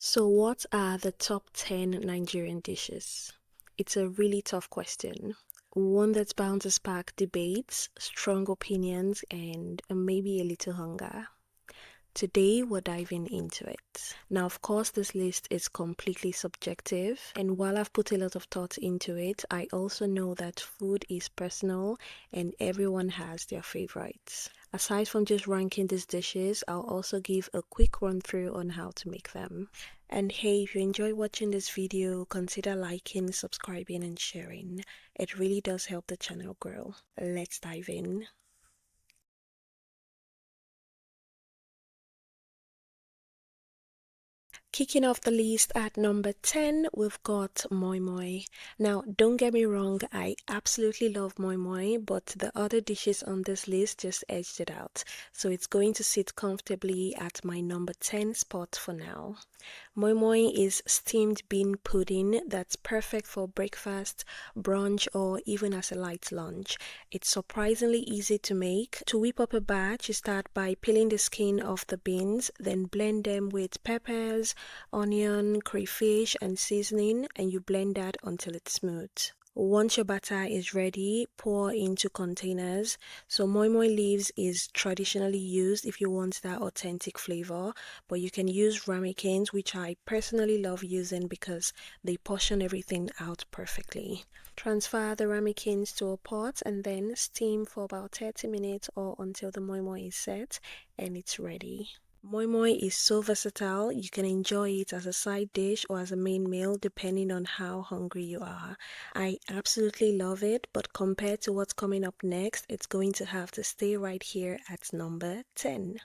So, what are the top 10 Nigerian dishes? It's a really tough question, one that bounces back debates, strong opinions, and maybe a little hunger. Today, we're diving into it. Now, of course, this list is completely subjective, and while I've put a lot of thought into it, I also know that food is personal and everyone has their favorites. Aside from just ranking these dishes, I'll also give a quick run through on how to make them. And hey, if you enjoy watching this video, consider liking, subscribing, and sharing. It really does help the channel grow. Let's dive in. Kicking off the list at number 10, we've got Mooy Mooy. Now, don't get me wrong, I absolutely love Mooy Mooy, but the other dishes on this list just edged it out. So it's going to sit comfortably at my number 10 spot for now. Moi moi is steamed bean pudding that's perfect for breakfast, brunch, or even as a light lunch. It's surprisingly easy to make. To whip up a batch, you start by peeling the skin off the beans, then blend them with peppers, onion, crayfish, and seasoning, and you blend that until it's smooth. Once your batter is ready, pour into containers. So moi moi leaves is traditionally used if you want that authentic flavor, but you can use ramekins, which I personally love using because they portion everything out perfectly. Transfer the ramekins to a pot and then steam for about 30 minutes or until the moi moi is set and it's ready. Moi moi is so versatile, you can enjoy it as a side dish or as a main meal depending on how hungry you are. I absolutely love it, but compared to what's coming up next, it's going to have to stay right here at number 10.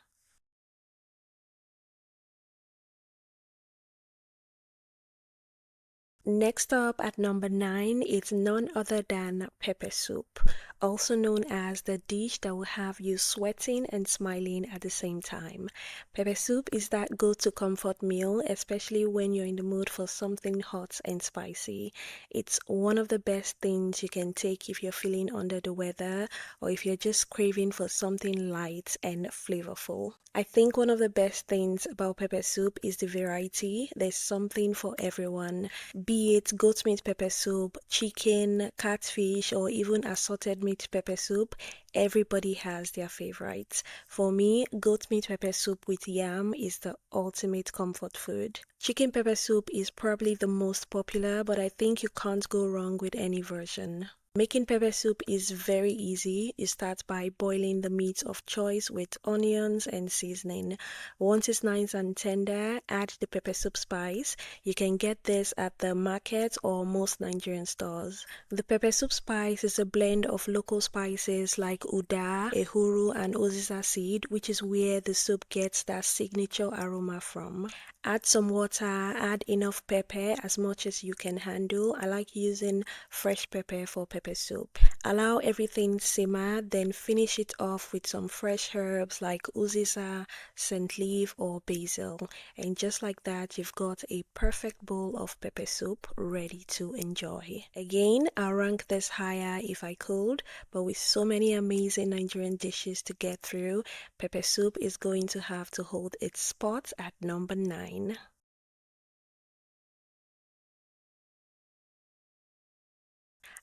Next up at number 9, it's none other than pepper soup, also known as the dish that will have you sweating and smiling at the same time. Pepper soup is that go-to comfort meal, especially when you're in the mood for something hot and spicy. It's one of the best things you can take if you're feeling under the weather or if you're just craving for something light and flavorful. I think one of the best things about pepper soup is the variety. There's something for everyone, be it goat meat pepper soup, chicken, catfish, or even assorted meat pepper soup. Everybody has their favorites. For me, goat meat pepper soup with yam is the ultimate comfort food. Chicken pepper soup is probably the most popular, but I think you can't go wrong with any version. Making pepper soup is very easy. You start by boiling the meat of choice with onions and seasoning. Once it's nice and tender, add the pepper soup spice. You can get this at the market or most Nigerian stores. The pepper soup spice is a blend of local spices like uda, ehuru, and uziza seed, which is where the soup gets that signature aroma from. Add some water, add enough pepper, as much as you can handle. I like using fresh pepper for pepper soup. Allow everything simmer, then finish it off with some fresh herbs like uziza, scent leaf, or basil. And just like that, you've got a perfect bowl of pepper soup ready to enjoy. Again, I'll rank this higher if I could, but with so many amazing Nigerian dishes to get through, pepper soup is going to have to hold its spot at number 9.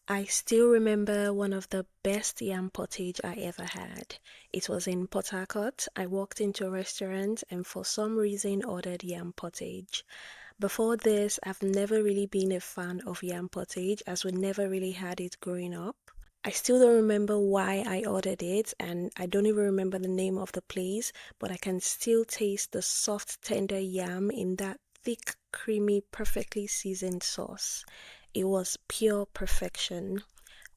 I still remember one of the best yam pottage I ever had. It was in Port Harcourt. I walked into a restaurant and for some reason ordered yam pottage. Before this, I've never really been a fan of yam pottage as we never really had it growing up. I still don't remember why I ordered it, and I don't even remember the name of the place, but I can still taste the soft, tender yam in that thick, creamy, perfectly seasoned sauce. It was pure perfection.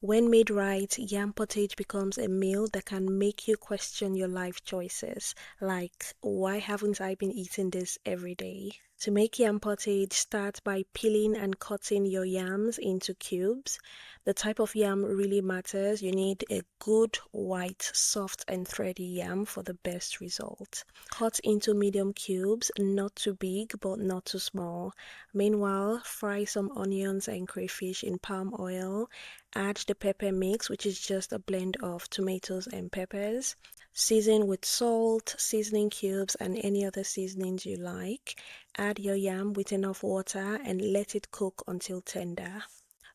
When made right, yam pottage becomes a meal that can make you question your life choices. Like, why haven't I been eating this every day? To make yam pottage, start by peeling and cutting your yams into cubes. The type of yam really matters. You need a good, white, soft, and thready yam for the best result. Cut into medium cubes, not too big but not too small. Meanwhile, fry some onions and crayfish in palm oil. Add the pepper mix, which is just a blend of tomatoes and peppers. Season with salt, seasoning cubes, and any other seasonings you like. Add your yam with enough water and let it cook until tender.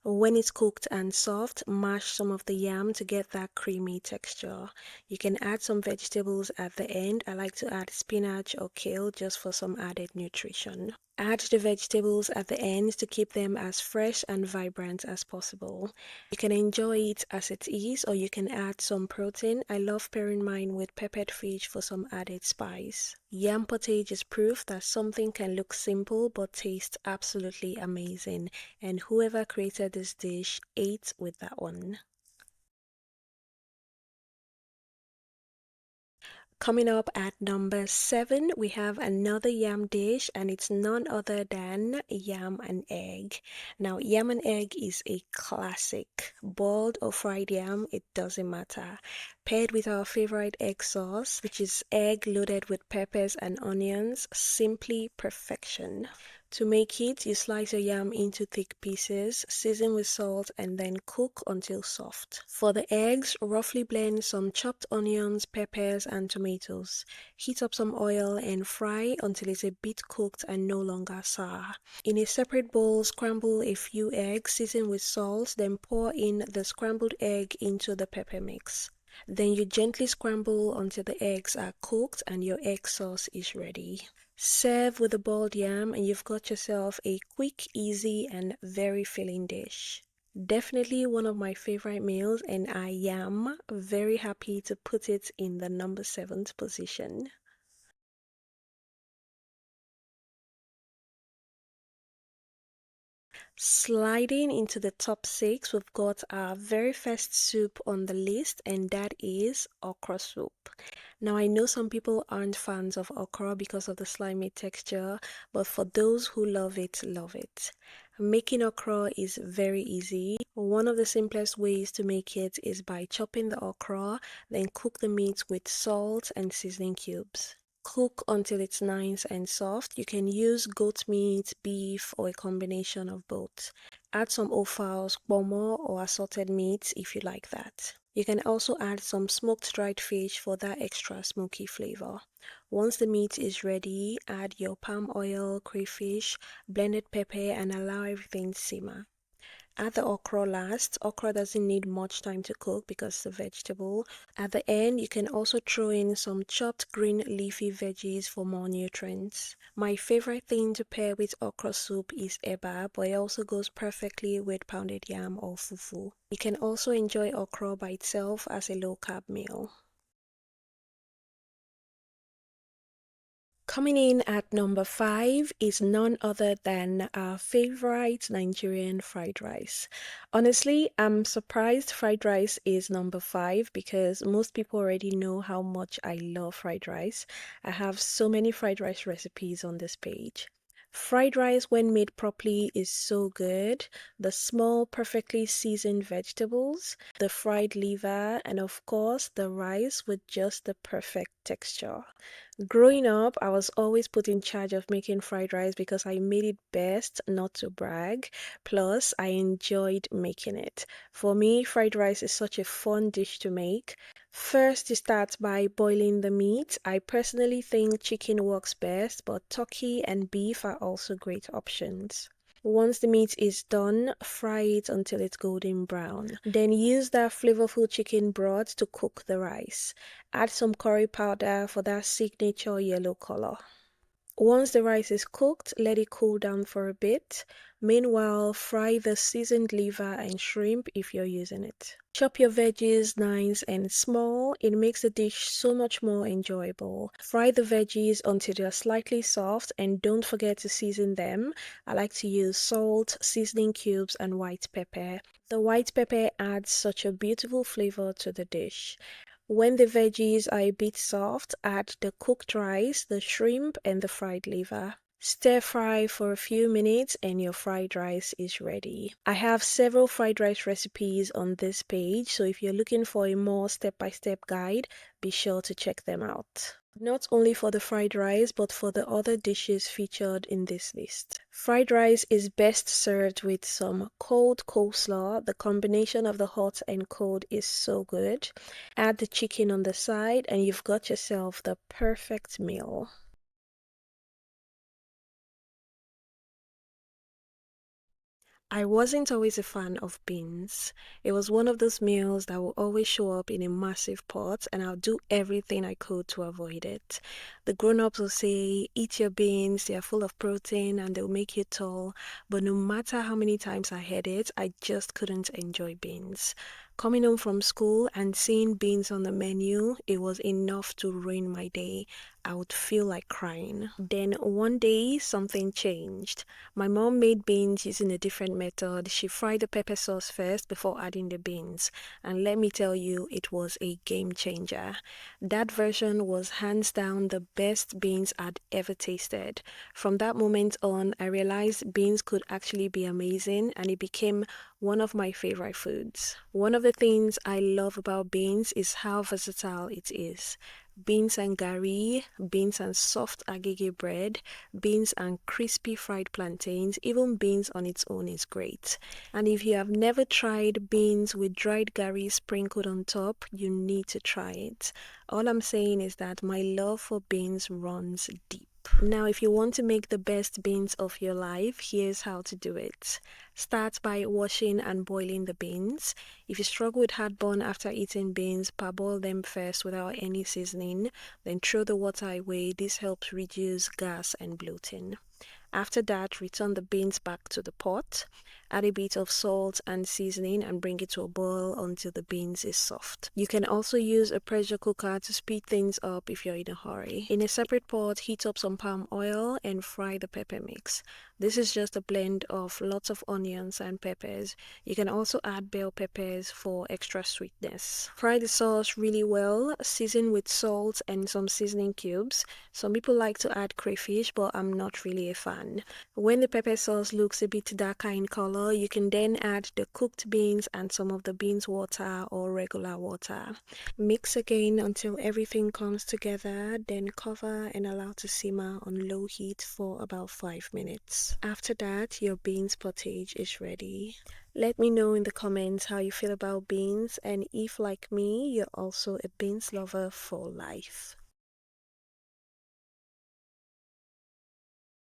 When it's cooked and soft, mash some of the yam to get that creamy texture. You can add some vegetables at the end. I like to add spinach or kale just for some added nutrition. Add the vegetables at the end to keep them as fresh and vibrant as possible. You can enjoy it as it is, or you can add some protein. I love pairing mine with peppered fish for some added spice. Yam pottage is proof that something can look simple but taste absolutely amazing, and whoever created this dish ate with that one. Coming up at number 7, we have another yam dish, and it's none other than yam and egg. Now, yam and egg is a classic. Boiled or fried yam, it doesn't matter. Paired with our favorite egg sauce, which is egg loaded with peppers and onions, simply perfection. To make it, you slice your yam into thick pieces, season with salt, and then cook until soft. For the eggs, roughly blend some chopped onions, peppers, and tomatoes. Heat up some oil and fry until it's a bit cooked and no longer sour. In a separate bowl, scramble a few eggs, season with salt, then pour in the scrambled egg into the pepper mix. Then you gently scramble until the eggs are cooked and your egg sauce is ready. Serve with the boiled yam and you've got yourself a quick, easy, and very filling dish. Definitely one of my favorite meals, and I am very happy to put it in the number 7th position. Sliding into the top 6, we've got our very first soup on the list, and that is okra soup. Now, I know some people aren't fans of okra because of the slimy texture, but for those who love it, love it. Making okra is very easy. One of the simplest ways to make it is by chopping the okra, then cook the meat with salt and seasoning cubes. Cook until it's nice and soft. You can use goat meat, beef, or a combination of both. Add some offals, pomo, or assorted meats if you like that. You can also add some smoked dried fish for that extra smoky flavor. Once the meat is ready, add your palm oil, crayfish, blended pepper, and allow everything to simmer. Add the okra last. Okra doesn't need much time to cook because it's a vegetable. At the end, you can also throw in some chopped green leafy veggies for more nutrients. My favorite thing to pair with okra soup is eba, but it also goes perfectly with pounded yam or fufu. You can also enjoy okra by itself as a low-carb meal. Coming in at number 5 is none other than our favorite Nigerian fried rice. Honestly, I'm surprised fried rice is number 5 because most people already know how much I love fried rice. I have so many fried rice recipes on this page. Fried rice, when made properly, is so good. The small, perfectly seasoned vegetables, the fried liver, and of course, the rice with just the perfect texture. Growing up, I was always put in charge of making fried rice because I made it best, not to brag. Plus, I enjoyed making it. For me, fried rice is such a fun dish to make. First, you start by boiling the meat. I personally think chicken works best, but turkey and beef are also great options. Once the meat is done, fry it until it's golden brown. Then use that flavorful chicken broth to cook the rice. Add some curry powder for that signature yellow color. Once the rice is cooked, let it cool down for a bit. Meanwhile, fry the seasoned liver and shrimp if you're using it. Chop your veggies nice and small. It makes the dish so much more enjoyable. Fry the veggies until they're slightly soft and don't forget to season them. I like to use salt, seasoning cubes, and white pepper. The white pepper adds such a beautiful flavor to the dish. When the veggies are a bit soft, add the cooked rice, the shrimp, and the fried liver. Stir fry for a few minutes and your fried rice is ready. I have several fried rice recipes on this page, so if you're looking for a more step-by-step guide, be sure to check them out. Not only for the fried rice, but for the other dishes featured in this list. Fried rice is best served with some cold coleslaw. The combination of the hot and cold is so good. Add the chicken on the side, and you've got yourself the perfect meal. I wasn't always a fan of beans. It was one of those meals that will always show up in a massive pot, and I'll do everything I could to avoid it. The grown-ups will say, eat your beans, they are full of protein and they'll make you tall. But no matter how many times I had it, I just couldn't enjoy beans. Coming home from school and seeing beans on the menu, it was enough to ruin my day. I would feel like crying. Then one day, something changed. My mom made beans using a different method. She fried the pepper sauce first before adding the beans. And let me tell you, it was a game changer. That version was hands down the best beans I'd ever tasted. From that moment on, I realized beans could actually be amazing and it became one of my favorite foods. One of the things I love about beans is how versatile it is. Beans and gari, beans and soft agege bread, beans and crispy fried plantains, even beans on its own is great. And if you have never tried beans with dried gari sprinkled on top, you need to try it. All I'm saying is that my love for beans runs deep. Now, if you want to make the best beans of your life, here's how to do it. Start by washing and boiling the beans. If you struggle with heartburn after eating beans, parboil them first without any seasoning, then throw the water away. This helps reduce gas and bloating. After that, return the beans back to the pot. Add a bit of salt and seasoning and bring it to a boil until the beans is soft. You can also use a pressure cooker to speed things up if you're in a hurry. In a separate pot, heat up some palm oil and fry the pepper mix. This is just a blend of lots of onions and peppers. You can also add bell peppers for extra sweetness. Fry the sauce really well, season with salt and some seasoning cubes. Some people like to add crayfish, but I'm not really a fan. When the pepper sauce looks a bit darker in color, you can then add the cooked beans and some of the beans water or regular water. Mix again until everything comes together, then cover and allow to simmer on low heat for about 5 minutes. After that, your beans pottage is ready. Let me know in the comments how you feel about beans and if, like me, you're also a beans lover for life.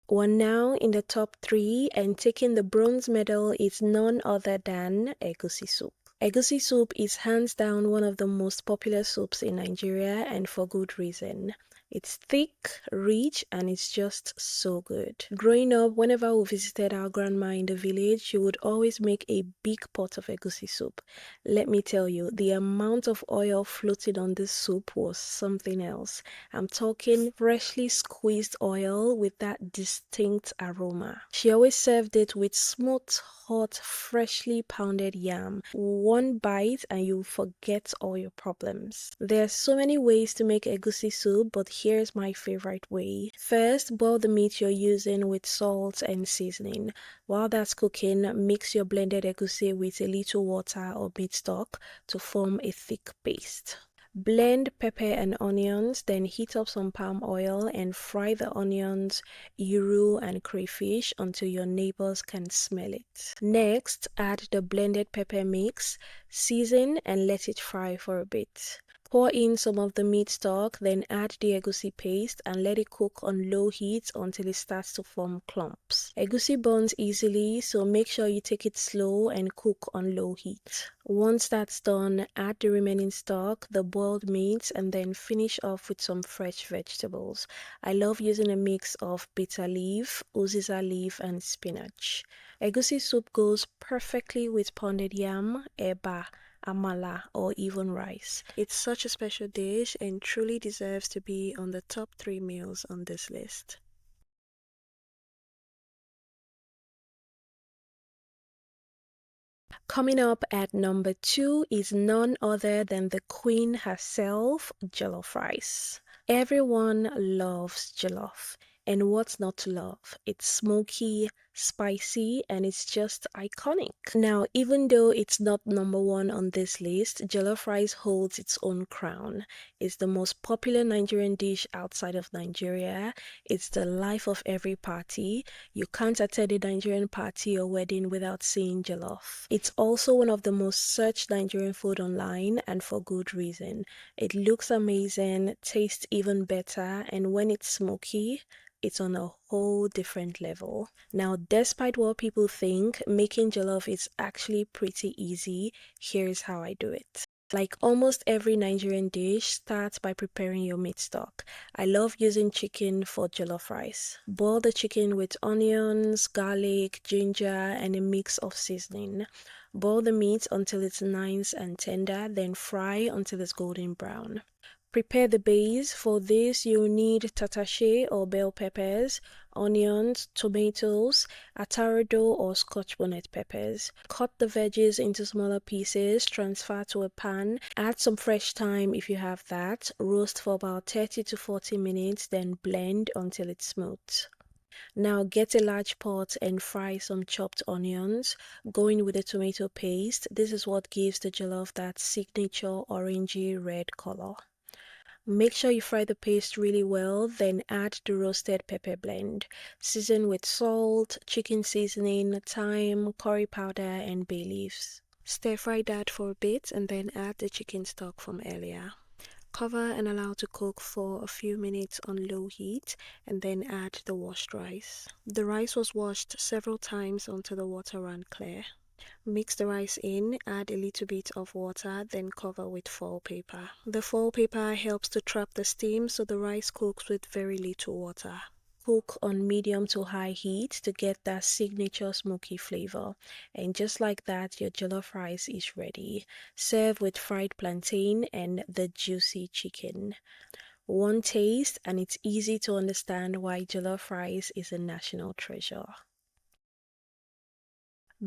One now in the top 3 and taking the bronze medal is none other than Egusi Soup. Egusi Soup is hands down one of the most popular soups in Nigeria and for good reason. It's thick, rich, and it's just so good. Growing up, whenever we visited our grandma in the village, she would always make a big pot of Egusi Soup. Let me tell you, the amount of oil floating on this soup was something else. I'm talking freshly squeezed oil with that distinct aroma. She always served it with smooth, hot, freshly pounded yam. One bite and you'll forget all your problems. There are so many ways to make egusi soup, but here's my favorite way. First, boil the meat you're using with salt and seasoning. While that's cooking, mix your blended egusi with a little water or meat stock to form a thick paste. Blend pepper and onions, then heat up some palm oil and fry the onions, iru, and crayfish until your neighbors can smell it. Next, add the blended pepper mix, season, and let it fry for a bit. Pour in some of the meat stock, then add the egusi paste and let it cook on low heat until it starts to form clumps. Egusi burns easily, so make sure you take it slow and cook on low heat. Once that's done, add the remaining stock, the boiled meat, and then finish off with some fresh vegetables. I love using a mix of bitter leaf, uziza leaf, and spinach. Egusi soup goes perfectly with pounded yam, eba, amala, or even rice. It's such a special dish and truly deserves to be on the top 3 meals on this list. Coming up at number 2 is none other than the queen herself, Gelof Fries. Everyone loves jollof, and what's not to love? It's smoky, spicy, and it's just iconic. Now, even though it's not number 1 on this list, jollof rice holds its own crown. It's the most popular Nigerian dish outside of Nigeria. It's the life of every party. You can't attend a Nigerian party or wedding without seeing jollof. It's also one of the most searched Nigerian food online, and for good reason. It looks amazing, tastes even better, and when it's smoky, it's on a whole different level. Now, despite what people think, making jollof is actually pretty easy. Here's how I do it. Like almost every Nigerian dish, start by preparing your meat stock. I love using chicken for jollof rice. Boil the chicken with onions, garlic, ginger, and a mix of seasoning. Boil the meat until it's nice and tender, then fry until it's golden brown. Prepare the base. For this, you'll need tatashe or bell peppers, onions, tomatoes, atarido or scotch bonnet peppers. Cut the veggies into smaller pieces, transfer to a pan, add some fresh thyme if you have that, roast for about 30 to 40 minutes, then blend until it's smooth. Now get a large pot and fry some chopped onions, going with the tomato paste. This is what gives the jollof that signature orangey red color. Make sure you fry the paste really well, then add the roasted pepper blend. Season with salt, chicken seasoning, thyme, curry powder, and bay leaves. Stir fry that for a bit and then add the chicken stock from earlier. Cover and allow to cook for a few minutes on low heat and then add the washed rice. The rice was washed several times until the water ran clear. Mix the rice in, add a little bit of water, then cover with foil paper. The foil paper helps to trap the steam so the rice cooks with very little water. Cook on medium to high heat to get that signature smoky flavor. And just like that, your jollof rice is ready. Serve with fried plantain and the juicy chicken. One taste and it's easy to understand why jollof rice is a national treasure.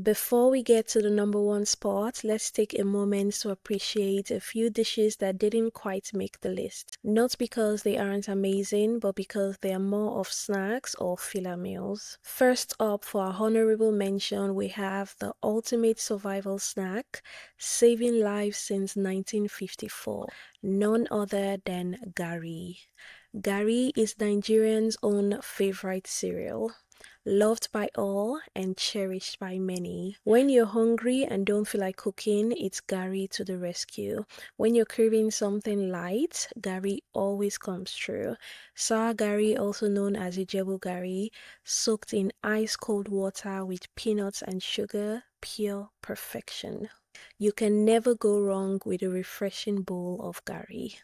Before we get to the number one spot, let's take a moment to appreciate a few dishes that didn't quite make the list. Not because they aren't amazing, but because they are more of snacks or filler meals. First up for our honorable mention, we have the ultimate survival snack, saving lives since 1954. None other than Gari. Gari is Nigerians' own favorite cereal, loved by all and cherished by many. When you're hungry and don't feel like cooking, it's Gari to the rescue. When you're craving something light, Gari always comes through. Sour Gari, also known as Ijebu Gari, soaked in ice cold water with peanuts and sugar, pure perfection. You can never go wrong with a refreshing bowl of Gari.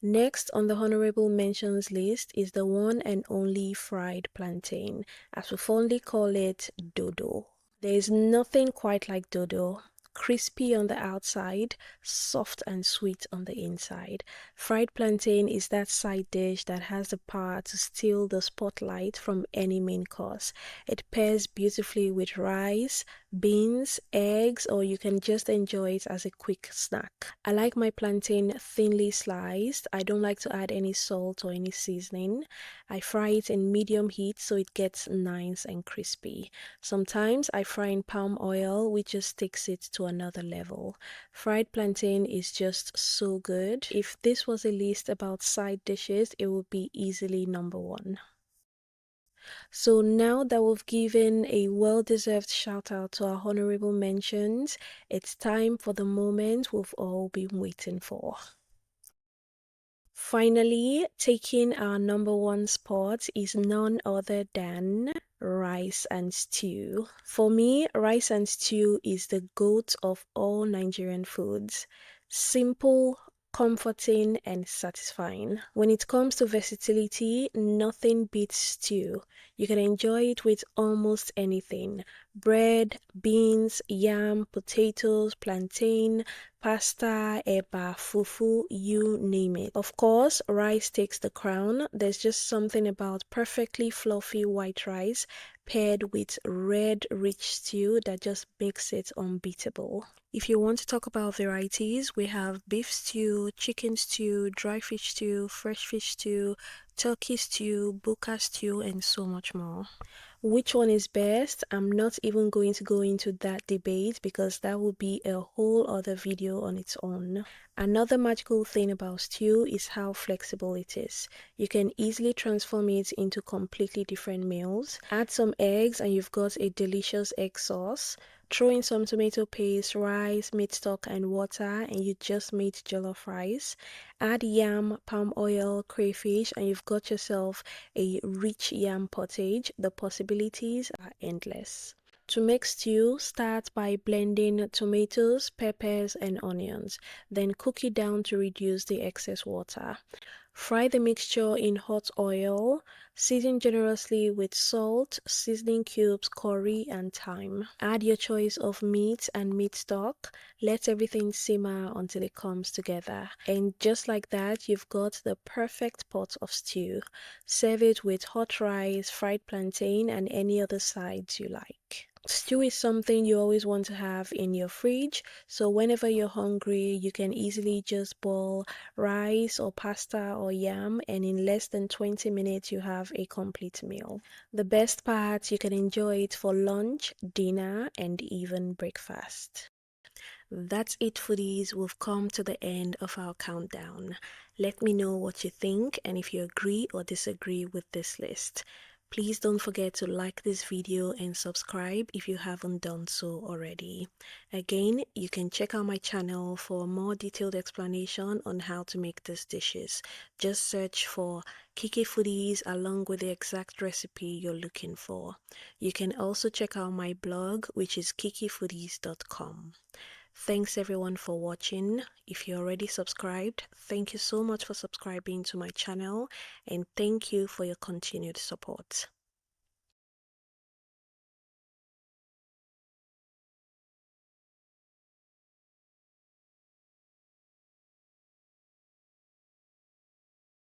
Next on the honorable mentions list is the one and only fried plantain, as we fondly call it, dodo. There is nothing quite like dodo. Crispy on the outside, soft and sweet on the inside. Fried plantain is that side dish that has the power to steal the spotlight from any main course. It pairs beautifully with rice, beans, eggs, or you can just enjoy it as a quick snack. I like my plantain thinly sliced. I don't like to add any salt or any seasoning. I fry it in medium heat so it gets nice and crispy. Sometimes I fry in palm oil, which just takes it to another level. Fried plantain is just so good. If this was a list about side dishes, it would be easily number one. So now that we've given a well-deserved shout out to our honorable mentions, it's time for the moment we've all been waiting for. Finally, taking our number one spot is none other than rice and stew. For me, rice and stew is the goat of all Nigerian foods. Simple, comforting, and satisfying. When it comes to versatility, nothing beats stew. You can enjoy it with almost anything. Bread, beans, yam, potatoes, plantain, pasta, eba, fufu, you name it. Of course, rice takes the crown. There's just something about perfectly fluffy white rice paired with red rich stew that just makes it unbeatable. If you want to talk about varieties, we have beef stew, chicken stew, dry fish stew, fresh fish stew, turkey stew, buka stew, and so much more. Which one is best? I'm not even going to go into that debate because that would be a whole other video on its own. Another magical thing about stew is how flexible it is. You can easily transform it into completely different meals. Add some eggs and you've got a delicious egg sauce. Throw in some tomato paste, rice, meat stock and water and you just made jollof fries. Add yam, palm oil, crayfish and you've got yourself a rich yam pottage. The possibilities are endless. To make stew, start by blending tomatoes, peppers, and onions. Then cook it down to reduce the excess water. Fry the mixture in hot oil. Season generously with salt, seasoning cubes, curry, and thyme. Add your choice of meat and meat stock. Let everything simmer until it comes together. And just like that, you've got the perfect pot of stew. Serve it with hot rice, fried plantain, and any other sides you like. Stew is something you always want to have in your fridge, so whenever you're hungry, you can easily just boil rice or pasta or yam, and in less than 20 minutes, you have a complete meal. The best part, you can enjoy it for lunch, dinner, and even breakfast. That's it, foodies. We've come to the end of our countdown. Let me know what you think and if you agree or disagree with this list. Please don't forget to like this video and subscribe if you haven't done so already. Again, you can check out my channel for a more detailed explanation on how to make these dishes. Just search for Kiki Foodies along with the exact recipe you're looking for. You can also check out my blog, which is kikifoodies.com. Thanks everyone for watching. If you're already subscribed, thank you so much for subscribing to my channel and thank you for your continued support.